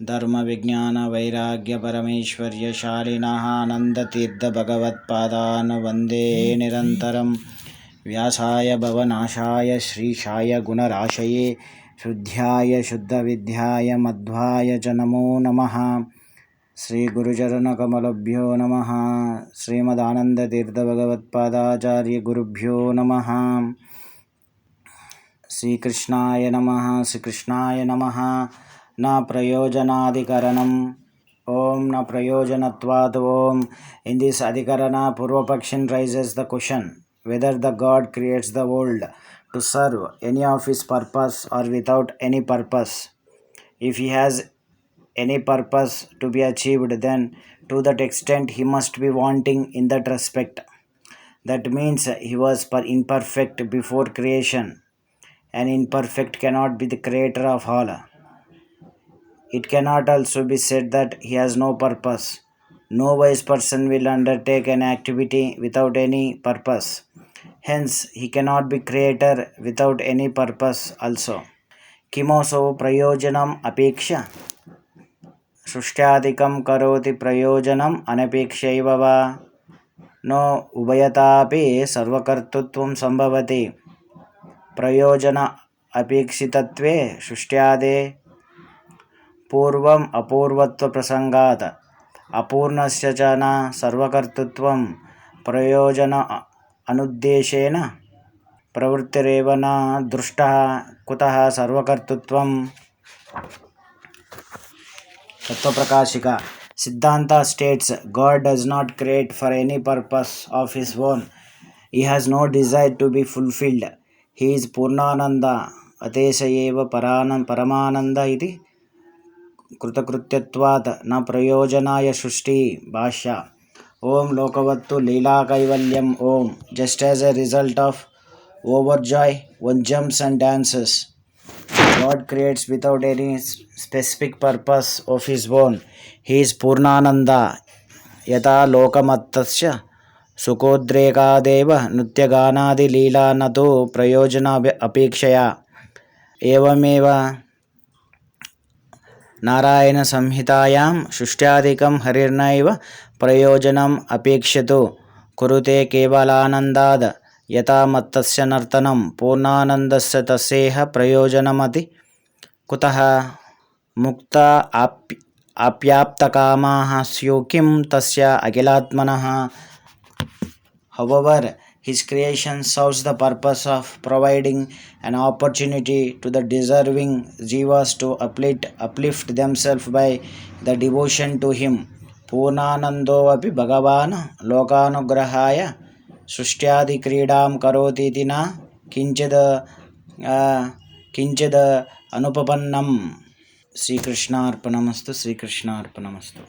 धर्मविज्ञानवैराग्यपरमैश्वर्यशालिनः आनन्दतीर्थभगवत्पादान् वन्दे निरन्तरं। व्यासाय भवनाशाय श्रीशाय गुणराशये शुद्ध्याय शुद्धविद्याय मध्वाय च नमो नमः। श्रीगुरुचरणकमलभ्यो नमः। श्रीमदानन्दतीर्थभगवत्पादाचार्यगुरुभ्यो नमः। श्रीकृष्णाय नमः। श्रीकृष्णाय नमः। न प्रयोजनाधिकरणम् ओम न प्रयोजनत्वात् ओम. In this adhikarana, Purvapakshin raises the question whether the God creates the world to serve any of his purpose or without any purpose. If he has any purpose to be achieved, then to that extent he must be wanting in that respect. That means he was imperfect before creation, and imperfect cannot be the creator of all. It cannot also be said that he has no purpose. No wise person will undertake an activity without any purpose. Hence, he cannot be creator without any purpose also. Kimoso prayojanam apeksha shrushtyaadikam karoti prayojanam anapekshaiva va. No ubhayatapi sarvakartutvam sambhavati. Prayojana apeksitatve shrushtyaade पूर्वम अपूर्वत्व प्रसंगात अपूर्णस्य च न सर्वकर्तृत्वं प्रयोजन अनुद्देशेन प्रवृत्तिरेव न दृष्टः कुतः सर्वकर्तृत्वं. तत्वप्रकाशिका. Siddhanta states God does not create for any purpose of his own. He has no desire to be fulfilled. He is Purnananda Atesayeva Paramananda iti कृतकृत्यत्वात् न प्रयोजनाय सृष्टि. भाष्य. ओम लोकवत्तु लीला कैवल्यम ओम. Just as a result of overjoy, one jumps and dances. God creates without any specific purpose of his own. He is Purnananda. यथा लोकमत्तस्य सुखोद्रेकादेव नृत्यगानादि लीला न तु प्रयोजन अपेक्षया. एवमेव नारायण संहितायां सृष्ट्यादिकं हरिर्नैव प्रयोजनम् अपेक्षतो कुरुते केवलानन्दाद् यथा मत्तस्य नर्तनं पूर्णानन्दस्य तस्येह प्रयोजनमति कुतः. मुक्ता आप्याप्तकामाः स्युः किं तस्य अखिलात्मनः. However, his creation serves the purpose of providing an opportunity to the deserving jivas to uplift themselves by the devotion to him. Purnanando api bhagavan lokanugrahaya srishtyadi kridam karoti iti na kinchid anupapannam. Sri Krishna arpanamastu. Sri Krishna arpanamastu.